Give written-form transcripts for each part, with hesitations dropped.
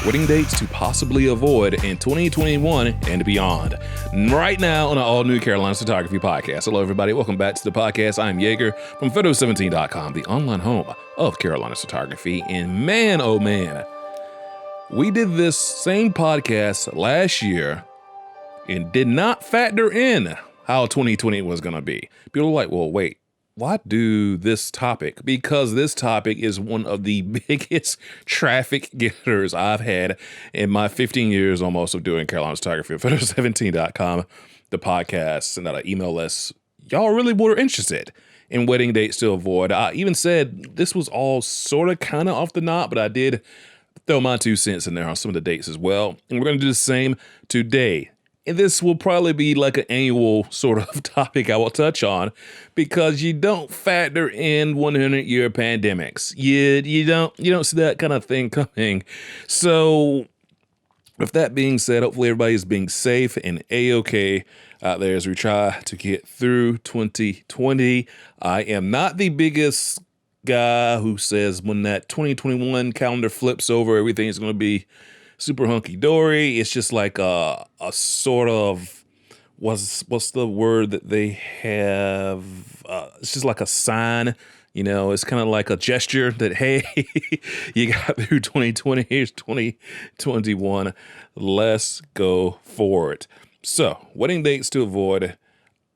wedding dates to possibly avoid in 2021 and beyond. Right now on an all-new Carolina Photography podcast. Hello, everybody. Welcome back to the podcast. I'm Yeager from Photo17.com, the online home of Carolina Photography. And man, oh man, we did this same podcast last year and did not factor in how 2020 was going to be. People are like, well, wait. Why do this topic? Because this topic is one of the biggest traffic getters I've had in my 15 years almost of doing Carolina Photography at Photo17.com, the podcast, and that email list. Y'all really were interested in wedding dates to avoid. I even said this was all sort of kind of off the knot, but I did throw my 2 cents in there on some of the dates as well. And we're going to do the same today. And this will probably be like an annual sort of topic I will touch on because you don't factor in 100-year pandemics. You don't see that kind of thing coming. So with that being said, hopefully everybody is being safe and A-okay out there as we try to get through 2020. I am not the biggest guy who says when that 2021 calendar flips over, everything's going to be super hunky-dory. It's just like a sort of, what's the word that they have? It's just like a sign, it's kind of like a gesture that, hey, you got through 2020, here's 2021. Let's go for it. So, wedding dates to avoid.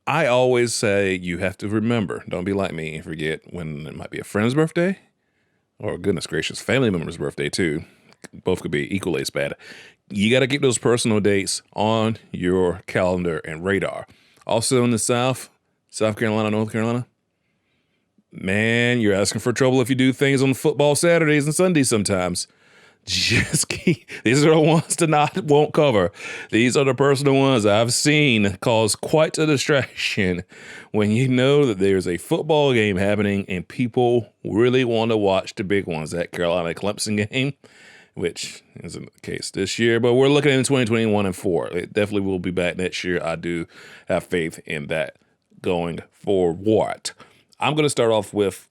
I always say you have to remember, don't be like me and forget when it might be a friend's birthday or, goodness gracious, family member's birthday too. Both could be equally as bad. You got to keep those personal dates on your calendar and radar. Also in the South Carolina, North Carolina, man, you're asking for trouble if you do things on football Saturdays and Sundays sometimes. Just keep, these are the ones to won't cover. These are the personal ones I've seen cause quite a distraction when you know that there's a football game happening and people really want to watch the big ones. That Carolina Clemson game, which isn't the case this year, but we're looking at 2021 and 4. It definitely will be back next year. I do have faith in that going forward. I'm going to start off with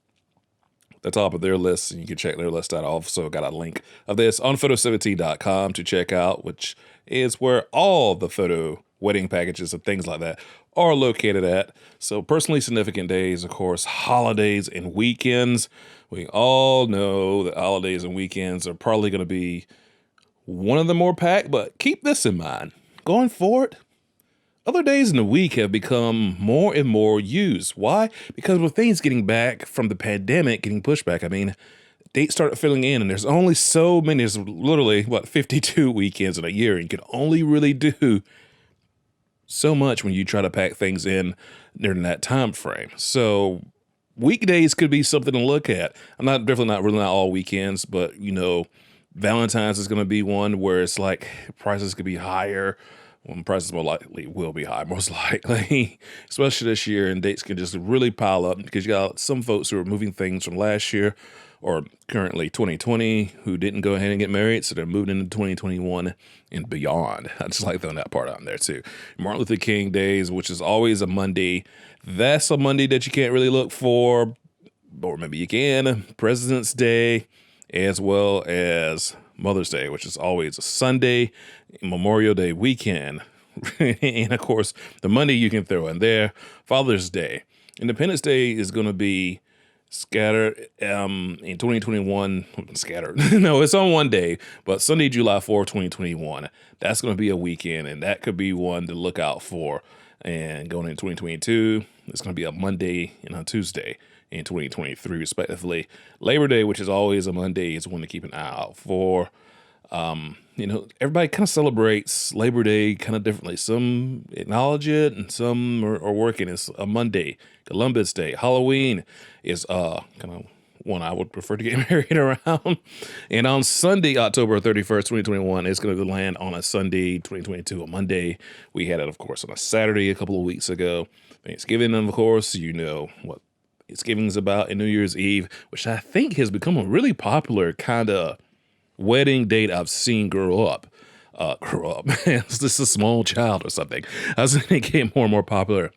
the top of their list, and you can check their list out. I also got a link of this on Photo17.com to check out, which is where all the photo wedding packages and things like that are located at. So personally significant days, of course, holidays and weekends. We all know that holidays and weekends are probably going to be one of the more packed, but keep this in mind. Going forward, other days in the week have become more and more used. Why? Because with things getting back from the pandemic, getting pushed back, dates started filling in, and there's only so many. There's literally, 52 weekends in a year, and you can only really do so much when you try to pack things in during that time frame. So weekdays could be something to look at. I'm definitely not ruling out all weekends, but Valentine's is going to be one where it's like prices could be higher. Well, prices more likely will be high, most likely, especially this year, and dates can just really pile up because you got some folks who are moving things from last year or currently 2020 who didn't go ahead and get married, so they're moving into 2021 and beyond. I just like throwing that part out there too. Martin Luther King days, which is always a Monday. That's a Monday that you can't really look for, or maybe you can. President's Day, as well as Mother's Day, which is always a Sunday, Memorial Day weekend, and of course, the Monday you can throw in there, Father's Day. Independence Day is going to be scattered in 2021, scattered. No, it's on one day, but Sunday, July 4th, 2021, that's going to be a weekend, and that could be one to look out for. And going into 2022, it's going to be a Monday and a Tuesday in 2023, respectively. Labor Day, which is always a Monday, is one to keep an eye out for. Everybody kind of celebrates Labor Day kind of differently. Some acknowledge it, and some are working. It's a Monday. Columbus Day. Halloween is kind of one I would prefer to get married around. And on Sunday, October 31st, 2021, it's going to land on a Sunday, 2022, a Monday. We had it, of course, on a Saturday a couple of weeks ago. Thanksgiving, of course, what Thanksgiving is about, and New Year's Eve, which I think has become a really popular kind of wedding date I've seen grow up. It's just a small child or something. I was thinking it get more and more popular.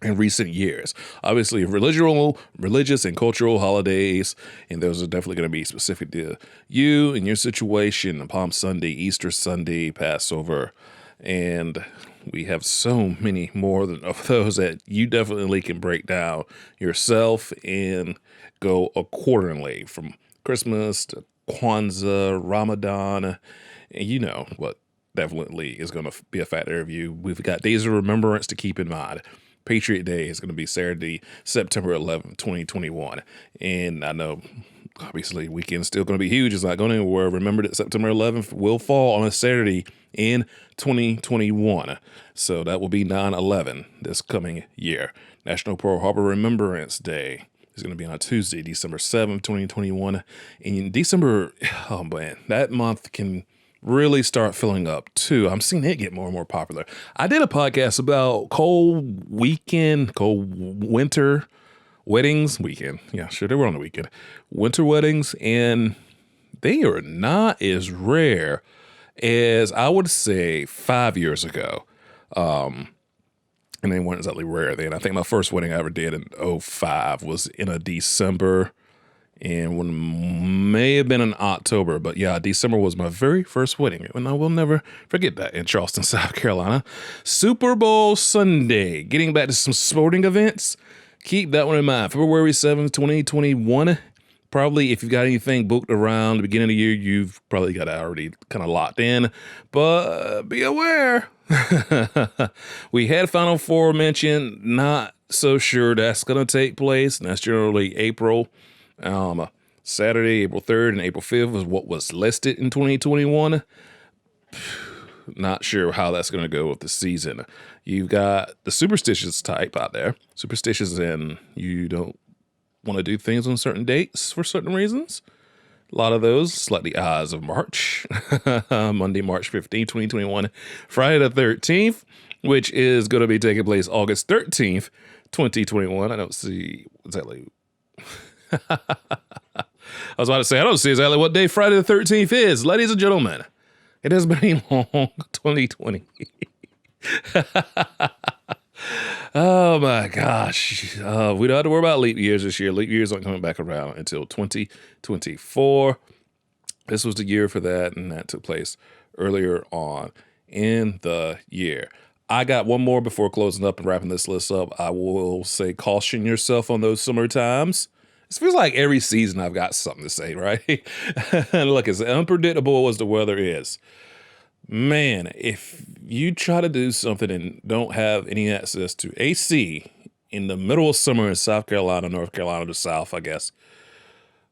in recent years. Obviously, religious and cultural holidays, and those are definitely going to be specific to you and your situation. Palm Sunday, Easter Sunday, Passover, and we have so many more of those that you definitely can break down yourself and go accordingly, from Christmas to Kwanzaa, Ramadan, and you know what definitely is going to be a factor of you. We've got days of remembrance to keep in mind. Patriot Day is going to be Saturday, September 11th, 2021. And I know, obviously, weekend's still going to be huge. It's not going anywhere. Remember that September 11th will fall on a Saturday in 2021. So that will be 9/11 this coming year. National Pearl Harbor Remembrance Day is going to be on a Tuesday, December 7th, 2021. And in December, oh man, that month can really start filling up too. I'm seeing it get more and more popular. I did a podcast about cold winter weddings weekend. Yeah, sure, they were on the weekend. Winter weddings, and they are not as rare as I would say 5 years ago. And they weren't exactly rare then. I think my first wedding I ever did in 2005 was in a December, and one may have been in October, but yeah, December was my very first wedding, and I will never forget that, in Charleston, South Carolina. Super Bowl Sunday. Getting back to some sporting events, keep that one in mind. February 7th, 2021. Probably, if you've got anything booked around the beginning of the year, you've probably got it already kind of locked in, but be aware. We had Final Four mentioned, not so sure that's going to take place, and that's generally April. Saturday, April 3rd and April 5th was what was listed in 2021. Not sure how that's going to go with the season. You've got the superstitious type out there. Superstitious, and you don't want to do things on certain dates for certain reasons. A lot of those, like the Eyes of March. Monday, March 15th, 2021. Friday the 13th, which is going to be taking place August 13th, 2021. I don't see exactly... I was about to say, I don't see exactly what day Friday the 13th is. Ladies and gentlemen, it has been a long 2020. Oh my gosh. We don't have to worry about leap years this year. Leap years aren't coming back around until 2024. This was the year for that, and that took place earlier on in the year. I got one more before closing up and wrapping this list up. I will say caution yourself on those summer times. It feels like every season I've got something to say, right? Look, as unpredictable as the weather is, man, if you try to do something and don't have any access to AC in the middle of summer in South Carolina, North Carolina, the South, I guess,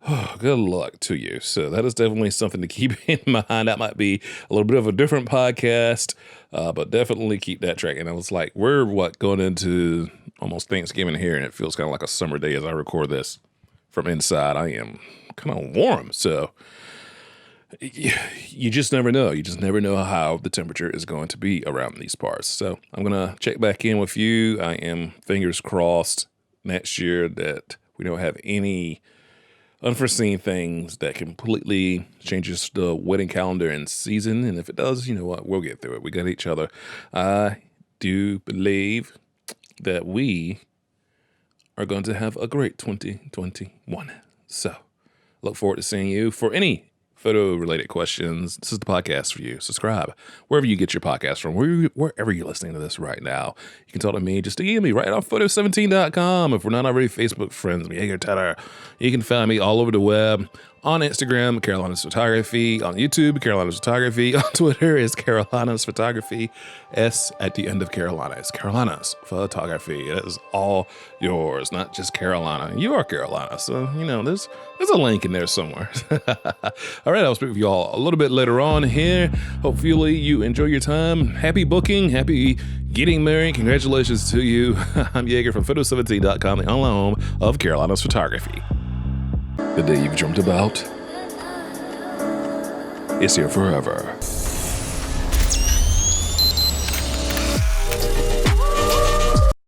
oh, good luck to you. So that is definitely something to keep in mind. That might be a little bit of a different podcast, but definitely keep that track. And I was like, we're going into almost Thanksgiving here, and it feels kind of like a summer day as I record this. From inside, I am kind of warm, so you just never know. You just never know how the temperature is going to be around these parts. So I'm going to check back in with you. I am fingers crossed next year that we don't have any unforeseen things that completely changes the wedding calendar and season. And if it does, you know what? We'll get through it. We got each other. I do believe that we are going to have a great 2021. So look forward to seeing you. For any photo-related questions, this is the podcast for you. Subscribe wherever you get your podcast from, wherever you're listening to this right now. You can talk to me. Just DM me right off photo17.com. If we're not already Facebook friends, me, Jaeger Tatter. You can find me all over the web. On Instagram, Carolina's Photography. On YouTube, Carolina's Photography. On Twitter is Carolina's Photography. S at the end of Carolina. It's Carolina's Photography. It is all yours, not just Carolina. You are Carolina, so, you know, there's a link in there somewhere. All right, I'll speak with you all a little bit later on here. Hopefully you enjoy your time. Happy booking. Happy getting married. Congratulations to you. I'm Jaeger from Photo17.com, the online home of Carolina's Photography. The day you've dreamt about is here forever.